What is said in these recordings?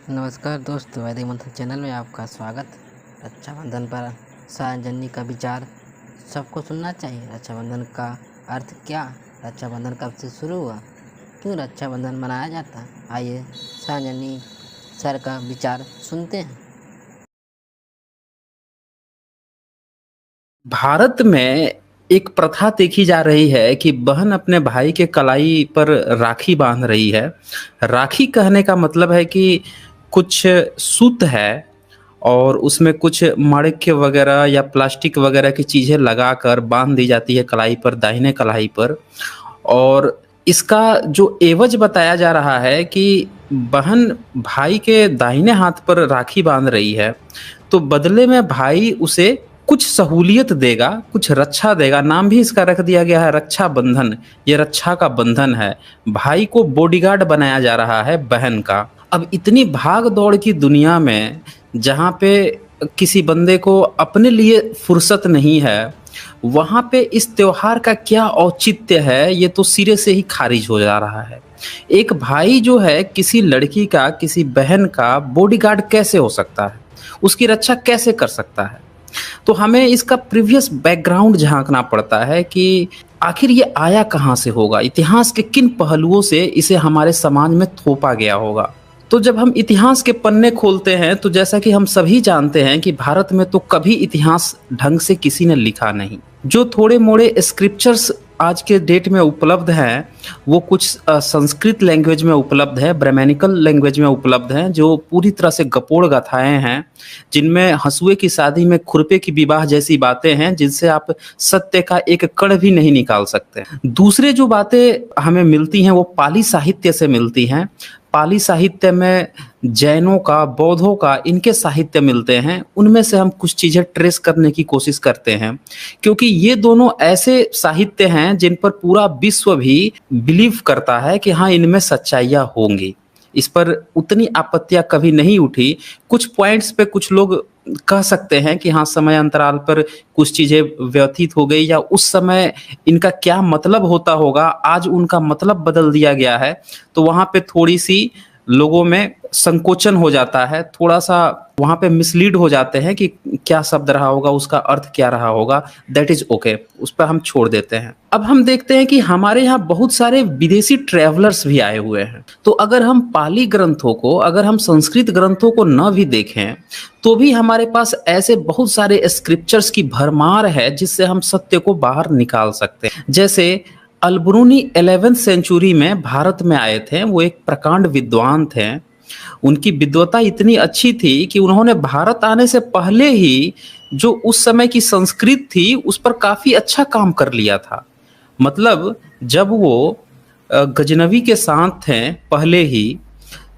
नमस्कार दोस्तों, वैदिक मंत्र चैनल में आपका स्वागत। रक्षाबंधन पर सार्वजनिक का विचार सबको सुनना चाहिए। रक्षाबंधन का अर्थ क्या, रक्षाबंधन कब से शुरू हुआ, क्यों रक्षाबंधन मनाया जाता है, आइए सार्वजनिक सर का विचार सुनते हैं। भारत में एक प्रथा देखी जा रही है कि बहन अपने भाई के कलाई पर राखी बांध रही है। राखी कहने का मतलब है कि कुछ सूत है और उसमें कुछ मड़के वगैरह या प्लास्टिक वगैरह की चीज़ें लगाकर बांध दी जाती है कलाई पर, दाहिने कलाई पर। और इसका जो एवज बताया जा रहा है कि बहन भाई के दाहिने हाथ पर राखी बांध रही है, तो बदले में भाई उसे कुछ सहूलियत देगा, कुछ रक्षा देगा। नाम भी इसका रख दिया गया है रक्षा बंधन। ये रक्षा का बंधन है। भाई को बॉडीगार्ड बनाया जा रहा है बहन का। अब इतनी भाग दौड़ की दुनिया में जहाँ पे किसी बंदे को अपने लिए फुर्सत नहीं है, वहाँ पे इस त्योहार का क्या औचित्य है, ये तो सिरे से ही खारिज हो जा रहा है। एक भाई जो है किसी लड़की का, किसी बहन का बॉडीगार्ड कैसे हो सकता है, उसकी रक्षा कैसे कर सकता है? तो हमें इसका प्रीवियस बैकग्राउंड झांकना पड़ता है कि आखिर ये आया कहाँ से होगा, इतिहास के किन पहलुओं से इसे हमारे समाज में थोपा गया होगा। तो जब हम इतिहास के पन्ने खोलते हैं तो जैसा कि हम सभी जानते हैं कि भारत में तो कभी इतिहास ढंग से किसी ने लिखा नहीं। जो थोड़े मोड़े स्क्रिप्चर्स आज के डेट में उपलब्ध हैं वो कुछ संस्कृत लैंग्वेज में उपलब्ध है, ब्राह्मणिकल लैंग्वेज में उपलब्ध हैं, जो पूरी तरह से गपोड़ गाथाएं हैं, जिनमें हंसुए की शादी में खुरपे की विवाह जैसी बातें हैं जिनसे आप सत्य का एक कण भी नहीं निकाल सकते। दूसरे जो बातें हमें मिलती हैं वो पाली साहित्य से मिलती हैं। पाली साहित्य में जैनों का, बौद्धों का, इनके साहित्य मिलते हैं। उनमें से हम कुछ चीज़ें ट्रेस करने की कोशिश करते हैं, क्योंकि ये दोनों ऐसे साहित्य हैं जिन पर पूरा विश्व भी बिलीव करता है कि हाँ, इनमें सच्चाइयाँ होंगी। इस पर उतनी आपत्तियां कभी नहीं उठी। कुछ पॉइंट्स पे कुछ लोग कह सकते हैं कि हाँ, समय अंतराल पर कुछ चीजें व्यतीत हो गई या उस समय इनका क्या मतलब होता होगा, आज उनका मतलब बदल दिया गया है। तो वहां पे थोड़ी सी लोगों में संकोचन हो जाता है, थोड़ा सा वहां पे मिसलीड हो जाते हैं कि क्या शब्द रहा होगा, उसका अर्थ क्या रहा होगा। दैट इज ओके, उस पर हम छोड़ देते हैं। अब हम देखते हैं कि हमारे यहाँ बहुत सारे विदेशी ट्रैवलर्स भी आए हुए हैं। तो अगर हम पाली ग्रंथों को, अगर हम संस्कृत ग्रंथों को न भी देखें तो भी हमारे पास ऐसे बहुत सारे स्क्रिप्चर्स की भरमार है जिससे हम सत्य को बाहर निकाल सकते हैं। जैसे अलबरूनी 11वीं सेंचुरी में भारत में आए थे। वो एक प्रकांड विद्वान थे। उनकी विद्वता इतनी अच्छी थी कि उन्होंने भारत आने से पहले ही जो उस समय की संस्कृत थी उस पर काफी अच्छा काम कर लिया था। मतलब जब वो गजनवी के साथ थे पहले ही,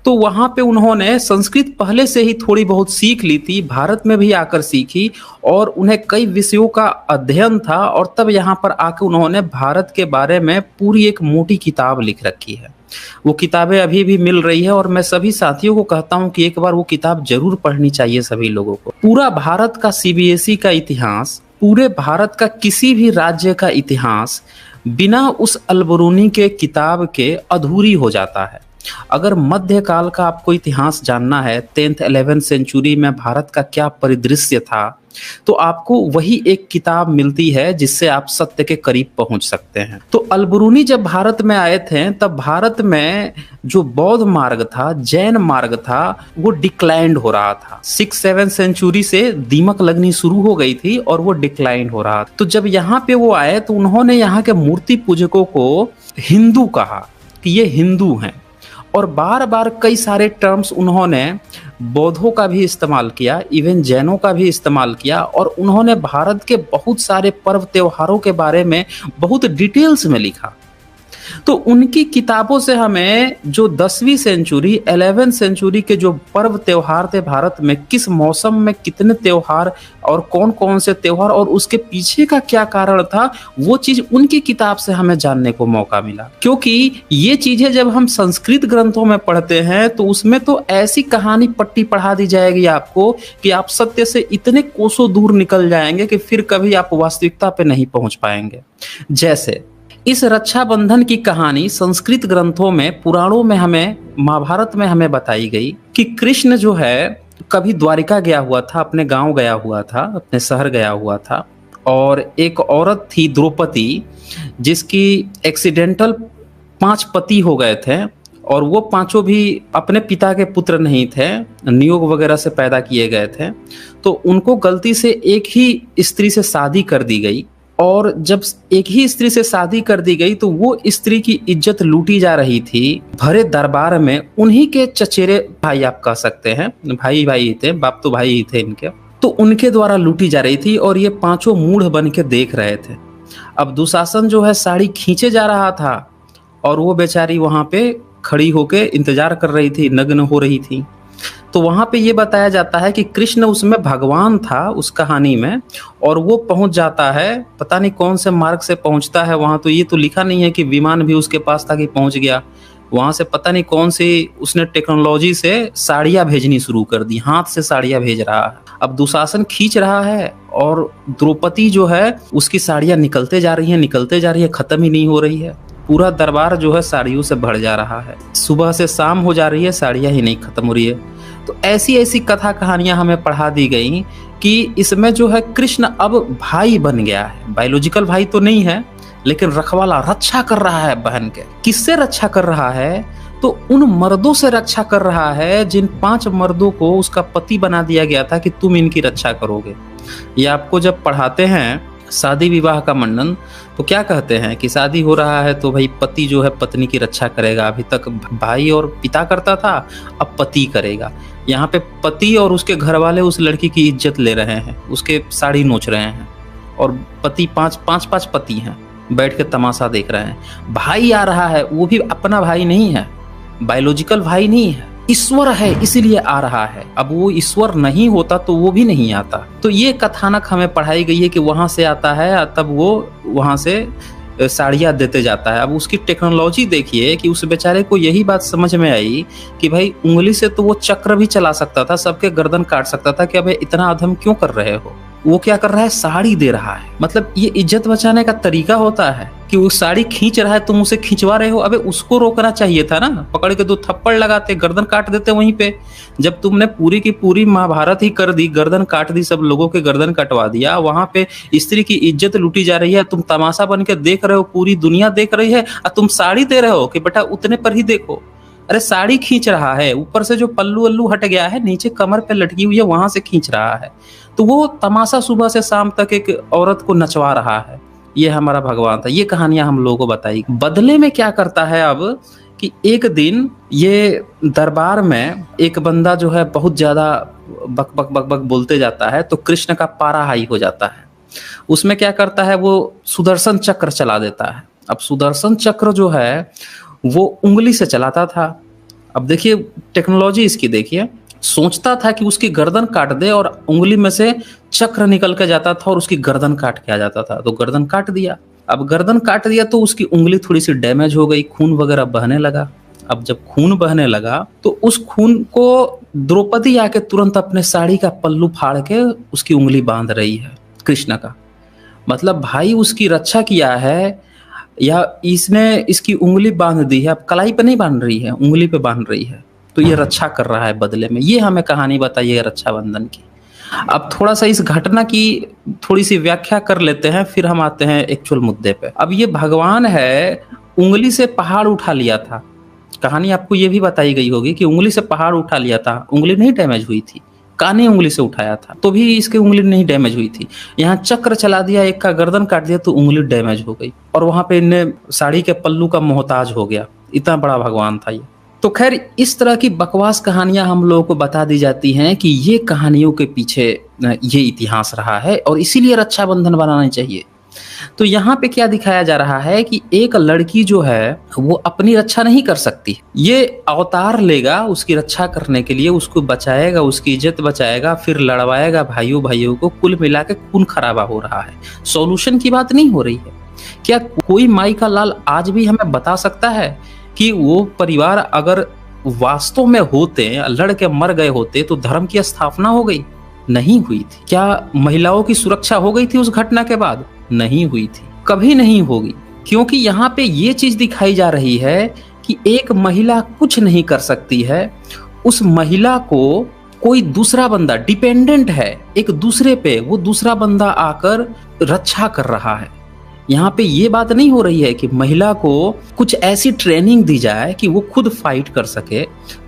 तो वहां पे उन्होंने संस्कृत पहले से ही थोड़ी बहुत सीख ली थी, भारत में भी आकर सीखी और उन्हें कई विषयों का अध्ययन था। और तब यहाँ पर आकर उन्होंने भारत के बारे में पूरी एक मोटी किताब लिख रखी है। वो किताबें अभी भी मिल रही है और मैं सभी साथियों को कहता हूँ कि एक बार वो किताब जरूर पढ़नी चाहिए सभी लोगों को। पूरा भारत का सीबीएसई का इतिहास, पूरे भारत का किसी भी राज्य का इतिहास बिना उस अलबरूनी के किताब के अधूरी हो जाता है। अगर मध्यकाल का आपको इतिहास जानना है, 10th 11th सेंचुरी में भारत का क्या परिदृश्य था, तो आपको वही एक किताब मिलती है जिससे आप सत्य के करीब पहुंच सकते हैं। तो अलबरूनी जब भारत में आए थे तब भारत में जो बौद्ध मार्ग था, जैन मार्ग था, वो डिक्लाइंड हो रहा था। 6th 7th सेंचुरी से दीमक लगनी शुरू हो गई थी और वो डिक्लाइंड हो रहा था। तो जब यहाँ पे वो आए तो उन्होंने यहाँ के मूर्ति पूजकों को हिंदू कहा कि ये हिंदू हैं, और बार बार कई सारे टर्म्स उन्होंने बौद्धों का भी इस्तेमाल किया, इवन जैनों का भी इस्तेमाल किया, और उन्होंने भारत के बहुत सारे पर्व त्योहारों के बारे में बहुत डिटेल्स में लिखा। तो उनकी किताबों से हमें जो 10वीं सेंचुरी 11th सेंचुरी के जो पर्व त्योहार थे भारत में, किस मौसम में कितने त्योहार और कौन कौन से त्योहार और उसके पीछे का क्या कारण था, वो चीज उनकी किताब से हमें जानने को मौका मिला। क्योंकि ये चीजें जब हम संस्कृत ग्रंथों में पढ़ते हैं तो उसमें तो ऐसी कहानी पट्टी पढ़ा दी जाएगी आपको कि आप सत्य से इतने कोसों दूर निकल जाएंगे कि फिर कभी आप वास्तविकता पे नहीं पहुंच पाएंगे। जैसे इस रक्षाबंधन की कहानी संस्कृत ग्रंथों में, पुराणों में, हमें महाभारत में हमें बताई गई कि कृष्ण जो है कभी द्वारिका गया हुआ था, अपने गांव गया हुआ था, अपने शहर गया हुआ था, और एक औरत थी द्रौपदी, जिसकी एक्सीडेंटल 5 पति हो गए थे, और वो पांचों भी अपने पिता के पुत्र नहीं थे, नियोग वगैरह से पैदा किए गए थे। तो उनको गलती से एक ही स्त्री से शादी कर दी गई, और जब एक ही स्त्री से शादी कर दी गई तो वो स्त्री की इज्जत लूटी जा रही थी भरे दरबार में। उन्हीं के चचेरे भाई, आप कह सकते हैं, भाई ही थे, बाप तो भाई ही थे इनके, तो उनके द्वारा लूटी जा रही थी, और ये पांचों मूढ़ बन के देख रहे थे। अब दुशासन जो है साड़ी खींचे जा रहा था, और वो बेचारी वहां पे खड़ी होके इंतजार कर रही थी, नग्न हो रही थी। तो वहां पे ये बताया जाता है कि कृष्ण उसमें भगवान था उस कहानी में, और वो पहुंच जाता है, पता नहीं कौन से मार्ग से पहुंचता है वहां, तो ये तो लिखा नहीं है कि विमान भी उसके पास था कि पहुंच गया वहां से, पता नहीं कौन सी उसने टेक्नोलॉजी से साड़ियां भेजनी शुरू कर दी, हाथ से साड़ियां भेज रहा है। अब दुशासन खींच रहा है, और द्रौपदी जो है उसकी साड़ियां निकलते जा रही है, खत्म ही नहीं हो रही है। पूरा दरबार जो है साड़ियों से भर जा रहा है, सुबह से शाम हो जा रही है, साड़ियां ही नहीं खत्म हो रही है। तो ऐसी ऐसी कथा कहानियां हमें पढ़ा दी गई कि इसमें जो है कृष्ण अब भाई बन गया है। बायोलॉजिकल भाई तो नहीं है, लेकिन रखवाला, रक्षा कर रहा है बहन के। किससे रक्षा कर रहा है? तो उन मर्दों से रक्षा कर रहा है जिन 5 मर्दों को उसका पति बना दिया गया था कि तुम इनकी रक्षा करोगे। ये आपको जब पढ़ाते हैं शादी विवाह का मंडन, तो क्या कहते हैं कि शादी हो रहा है तो भाई पति जो है पत्नी की रक्षा करेगा। अभी तक भाई और पिता करता था, अब पति करेगा। यहाँ पे पति और उसके घर वाले उस लड़की की इज्जत ले रहे हैं, उसके साड़ी नोच रहे हैं, और पति पांच पति हैं, बैठ के तमाशा देख रहे हैं। भाई आ रहा है, वो भी अपना भाई नहीं है, बायोलॉजिकल भाई नहीं है, ईश्वर है, इसीलिए आ रहा है। अब वो ईश्वर नहीं होता तो वो भी नहीं आता। तो ये कथानक हमें पढ़ाई गई है कि वहां से आता है, तब वो वहां से साड़ियाँ देते जाता है। अब उसकी टेक्नोलॉजी देखिए कि उस बेचारे को यही बात समझ में आई कि भाई उंगली से तो वो चक्र भी चला सकता था, सबके गर्दन काट सकता था, कि अबे इतना अधम क्यों कर रहे हो। वो क्या कर रहा है? साड़ी दे रहा है। मतलब ये इज्जत बचाने का तरीका होता है कि वो साड़ी खींच रहा है, तुम उसे खिंचवा रहे हो। अबे उसको रोकना चाहिए था ना, पकड़ के 2 थप्पड़ लगाते, गर्दन काट देते वहीं पे। जब तुमने पूरी की पूरी महाभारत ही कर दी, गर्दन काट दी, सब लोगों के गर्दन कटवा दिया, वहां पे स्त्री की इज्जत लूटी जा रही है, तुम तमाशा बन के देख रहे हो, पूरी दुनिया देख रही है, और तुम साड़ी दे रहे हो कि बेटा उतने पर ही देखो। अरे साड़ी खींच रहा है, ऊपर से जो पल्लू वल्लू हट गया है, नीचे कमर पे लटकी हुई है, वहां से खींच रहा है। तो वो तमाशा सुबह से शाम तक एक औरत को नचवा रहा है। ये हमारा भगवान था। ये कहानियां हम लोगों को बताई। बदले में क्या करता है अब कि एक दिन ये दरबार में एक बंदा जो है बहुत ज्यादा बक बक बक बक बोलते जाता है, तो कृष्ण का पारा हाई हो जाता है। उसमें क्या करता है, वो सुदर्शन चक्र चला देता है। अब सुदर्शन चक्र जो है वो उंगली से चलाता था। अब देखिए टेक्नोलॉजी इसकी देखिए, सोचता था कि उसकी गर्दन काट दे, और उंगली में से चक्र निकल के जाता था और उसकी गर्दन काट के आ जाता था। तो गर्दन काट दिया। अब गर्दन काट दिया तो उसकी उंगली थोड़ी सी डैमेज हो गई, खून वगैरह बहने लगा। अब जब खून बहने लगा तो उस खून को द्रौपदी आके तुरंत अपने साड़ी का पल्लू फाड़ के उसकी उंगली बांध रही है कृष्ण का। मतलब भाई उसकी रक्षा किया है, या इसने इसकी उंगली बांध दी है। अब कलाई पे नहीं बांध रही है, उंगली पे बांध रही है, तो ये रक्षा कर रहा है बदले में। ये हमें कहानी बताइए रक्षाबंधन की। अब थोड़ा सा इस घटना की थोड़ी सी व्याख्या कर लेते हैं, फिर हम आते हैं एक्चुअल मुद्दे पे। अब ये भगवान है, उंगली से पहाड़ उठा लिया था। कहानी आपको ये भी बताई गई होगी कि उंगली से पहाड़ उठा लिया था, उंगली नहीं डैमेज हुई थी। कानी उंगली से उठाया था तो भी इसकी उंगली नहीं डैमेज हुई थी। यहाँ चक्र चला दिया, एक का गर्दन काट दिया तो उंगली डैमेज हो गई, और वहां पे इन्हें साड़ी के पल्लू का मोहताज हो गया। इतना बड़ा भगवान था ये। तो खैर इस तरह की बकवास कहानियां हम लोगों को बता दी जाती हैं कि ये कहानियों के पीछे ये इतिहास रहा है, और इसीलिए रक्षाबंधन बनाना चाहिए। तो यहाँ पे क्या दिखाया जा रहा है कि एक लड़की जो है वो अपनी रक्षा नहीं कर सकती, ये अवतार लेगा उसकी रक्षा करने के लिए, उसको बचाएगा, उसकी इज्जत बचाएगा, फिर लड़वाएगा भाइयों को। कुल मिला के खून खराबा हो रहा है। सॉल्यूशन की बात नहीं हो रही है। क्या कोई माई का लाल आज भी हमें बता सकता है कि वो परिवार अगर वास्तव में होते, लड़ के मर गए होते, तो धर्म की स्थापना हो गई? नहीं हुई थी। क्या महिलाओं की सुरक्षा हो गई थी उस घटना के बाद? नहीं हुई थी, कभी नहीं होगी। क्योंकि यहाँ पे ये चीज दिखाई जा रही है कि एक महिला कुछ नहीं कर सकती है, उस महिला को कोई दूसरा बंदा डिपेंडेंट है एक दूसरे पे, वो दूसरा बंदा आकर रक्षा कर रहा है। यहाँ पे ये बात नहीं हो रही है कि महिला को कुछ ऐसी ट्रेनिंग दी जाए कि वो खुद फाइट कर सके।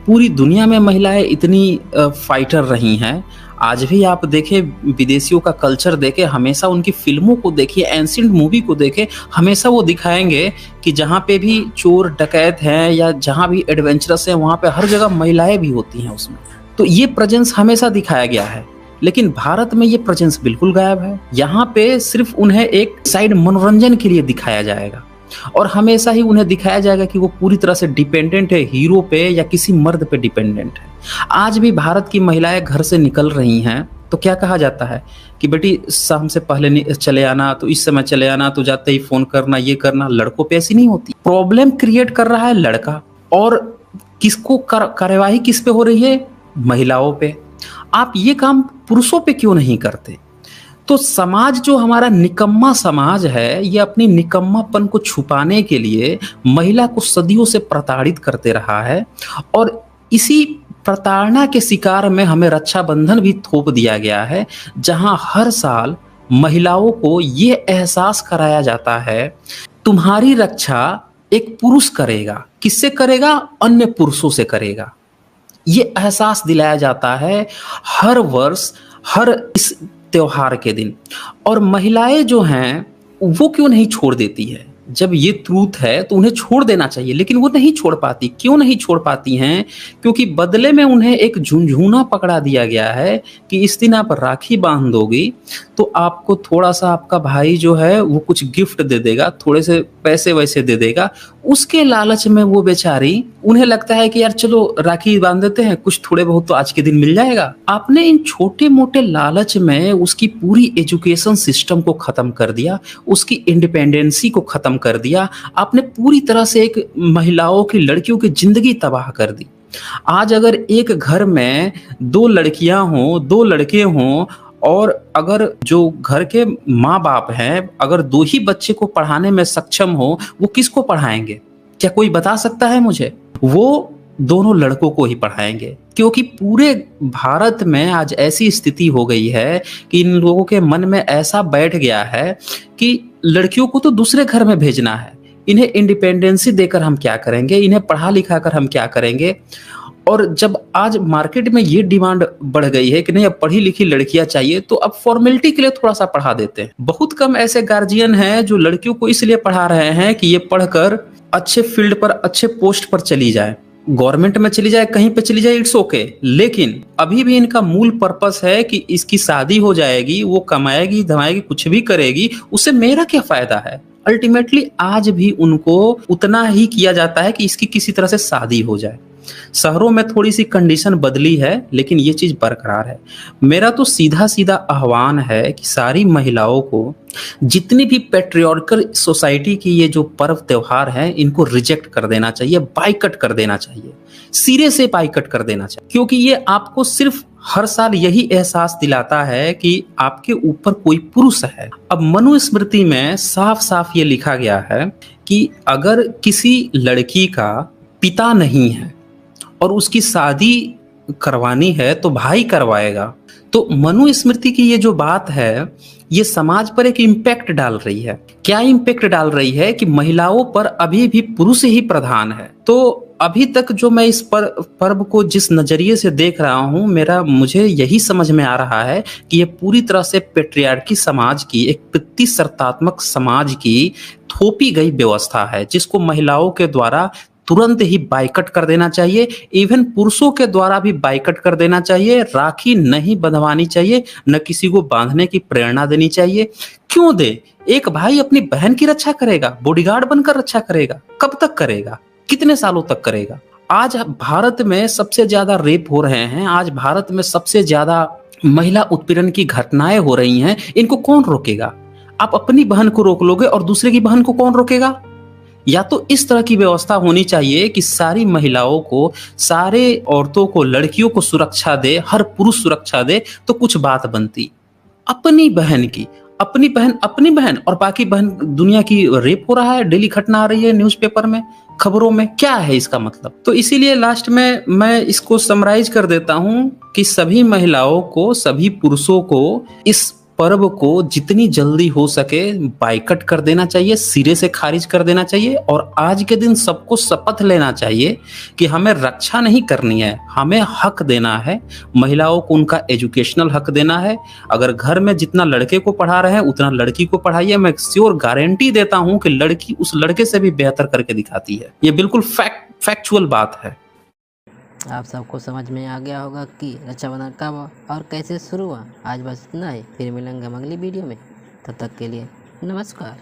पूरी दुनिया में महिलाएं इतनी फाइटर रही हैं। आज भी आप देखें, विदेशियों का कल्चर देखें, हमेशा उनकी फिल्मों को देखिए, एंशिएंट मूवी को देखें, हमेशा वो दिखाएंगे कि जहाँ पे भी चोर डकैत हैं या जहाँ भी एडवेंचरस है, वहाँ पे हर जगह महिलाएं भी होती हैं उसमें। तो ये प्रेजेंस हमेशा दिखाया गया है। लेकिन भारत में ये प्रेजेंस बिल्कुल गायब है। यहाँ पे सिर्फ उन्हें एक साइड मनोरंजन के लिए दिखाया जाएगा और हमेशा ही उन्हें दिखाया जाएगा कि वो पूरी तरह से डिपेंडेंट है हीरो पे या किसी मर्द पे डिपेंडेंट है। आज भी भारत की महिलाएं घर से निकल रही हैं तो क्या कहा जाता है कि बेटी शाम से पहले चले आना, तो इस समय चले आना, तो जाते ही फोन करना, ये करना। लड़कों पे ऐसी नहीं होती। प्रॉब्लम क्रिएट कर रहा है लड़का, और किसको कार्यवाही किस पे हो रही है? महिलाओं पे। आप ये काम पुरुषों पे क्यों नहीं करते? तो समाज जो हमारा निकम्मा समाज है, ये अपनी निकम्मापन को छुपाने के लिए महिला को सदियों से प्रताड़ित करते रहा है, और इसी प्रताड़ना के शिकार में हमें रक्षाबंधन भी थोप दिया गया है, जहां हर साल महिलाओं को ये एहसास कराया जाता है तुम्हारी रक्षा एक पुरुष करेगा। किससे करेगा? अन्य पुरुषों से करेगा। ये एहसास दिलाया जाता है हर वर्ष, हर इस त्योहार के दिन। और महिलाएं जो हैं वो क्यों नहीं छोड़ देती है? जब ये ट्रूथ है तो उन्हें छोड़ देना चाहिए, लेकिन वो नहीं छोड़ पाती। क्यों नहीं छोड़ पाती हैं? क्योंकि बदले में उन्हें एक झुनझुना पकड़ा दिया गया है कि इस दिन आप राखी बांध दोगी तो आपको थोड़ा सा आपका भाई जो है वो कुछ गिफ्ट दे देगा, थोड़े से पैसे वैसे दे देगा। उसके लालच में वो बेचारी, उन्हें लगता है कि यार चलो राखी बांध देते हैं, कुछ थोड़े बहुत तो आज के दिन मिल जाएगा। आपने इन छोटे मोटे लालच में उसकी पूरी एजुकेशन सिस्टम को खत्म कर दिया, उसकी इंडिपेंडेंसी को खत्म कर दिया। आपने पूरी तरह से एक महिलाओं की, लड़कियों की जिंदगी तबाह कर दी। आज अगर एक घर में 2 लड़कियां हों, 2 लड़के हों, और अगर जो घर के माँ बाप हैं अगर 2 ही बच्चे को पढ़ाने में सक्षम हो, वो किसको पढ़ाएंगे? क्या कोई बता सकता है मुझे? वो दोनों लड़कों को ही पढ़ाएंगे, क्योंकि पूरे भारत में आज ऐसी स्थिति हो गई है कि इन लोगों के मन में ऐसा बैठ गया है कि लड़कियों को तो दूसरे घर में भेजना है, इन्हें इंडिपेंडेंसी देकर हम क्या करेंगे, इन्हें पढ़ा लिखा कर हम क्या करेंगे। और जब आज मार्केट में ये डिमांड बढ़ गई है कि नहीं अब पढ़ी लिखी लड़कियां चाहिए, तो अब फॉर्मेलिटी के लिए थोड़ा सा पढ़ा देते हैं। बहुत कम ऐसे गार्जियन हैं जो लड़कियों को इसलिए पढ़ा रहे हैं कि ये पढ़कर अच्छे फील्ड पर, अच्छे पोस्ट पर चली जाए, गवर्नमेंट में चली जाए, कहीं पे चली जाए, इट्स ओके। लेकिन अभी भी इनका मूल पर्पस है कि इसकी शादी हो जाएगी, वो कमाएगी धमाएगी, कुछ भी करेगी, उससे मेरा क्या फायदा है। अल्टीमेटली आज भी उनको उतना ही किया जाता है कि इसकी किसी तरह से शादी हो जाए। शहरों में थोड़ी सी कंडीशन बदली है, लेकिन ये चीज बरकरार है। मेरा तो सीधा सीधा आह्वान है कि सारी महिलाओं को जितनी भी पेट्रियार्कल सोसाइटी की ये जो पर्व त्योहार हैं, इनको रिजेक्ट कर देना चाहिए, बाइकट कर देना चाहिए, सिरे से बाइकट कर देना चाहिए। क्योंकि ये आपको सिर्फ हर साल यही एहसास दिलाता है कि आपके ऊपर कोई पुरुष है। अब मनुस्मृति में साफ साफ ये लिखा गया है कि अगर किसी लड़की का पिता नहीं है और उसकी शादी करवानी है तो भाई करवाएगा। तो मनुस्मृति की ये जो बात है, ये समाज पर एक इम्पैक्ट डाल रही है। क्या इम्पैक्ट डाल रही है कि महिलाओं पर अभी भी पुरुष ही प्रधान है। तो अभी तक जो मैं इस पर्व को जिस नजरिए से देख रहा हूँ, मुझे यही समझ में आ रहा है कि ये पूरी तरह से पेट्रियार्की समाज की, एक प्रतिशर्तात्मक समाज की थोपी गई व्यवस्था है, जिसको महिलाओं के द्वारा तुरंत ही बाइकट कर देना चाहिए। इवन पुरुषों के द्वारा भी बाइकट कर देना चाहिए। राखी नहीं बंधवानी चाहिए, न किसी को बांधने की प्रेरणा देनी चाहिए। क्यों दे? एक भाई अपनी बहन की रक्षा करेगा, बॉडीगार्ड बनकर रक्षा करेगा, कब तक करेगा? कितने सालों तक करेगा? आज भारत में सबसे ज्यादा रेप हो रहे हैं, आज भारत में सबसे ज्यादा महिला उत्पीड़न की घटनाएं हो रही हैं, इनको कौन रोकेगा? आप अपनी बहन को रोक लोगे और दूसरे की बहन को कौन रोकेगा? या तो इस तरह की व्यवस्था होनी चाहिए कि सारी महिलाओं को, सारे औरतों को, लड़कियों को सुरक्षा दे, हर पुरुष सुरक्षा दे, तो कुछ बात बनती। अपनी बहन की, अपनी बहन और बाकी बहन दुनिया की रेप हो रहा है, डेली घटना आ रही है न्यूज़पेपर में, खबरों में, क्या है इसका मतलब? तो इसीलिए लास्ट में मैं इसको समराइज कर देता हूं कि सभी महिलाओं को, सभी पुरुषों को इस पर्व को जितनी जल्दी हो सके बाइकट कर देना चाहिए, सिरे से खारिज कर देना चाहिए। और आज के दिन सबको शपथ लेना चाहिए कि हमें रक्षा नहीं करनी है, हमें हक देना है। महिलाओं को उनका एजुकेशनल हक देना है। अगर घर में जितना लड़के को पढ़ा रहे हैं उतना लड़की को पढ़ाइए। मैं श्योर गारंटी देता हूं कि लड़की उस लड़के से भी बेहतर करके दिखाती है। ये बिल्कुल फैक्चुअल बात है। आप सबको समझ में आ गया होगा कि रक्षाबंधन कब और कैसे शुरू हुआ। आज बस इतना ही, फिर मिलेंगे हम अगली वीडियो में। तब तक के लिए नमस्कार।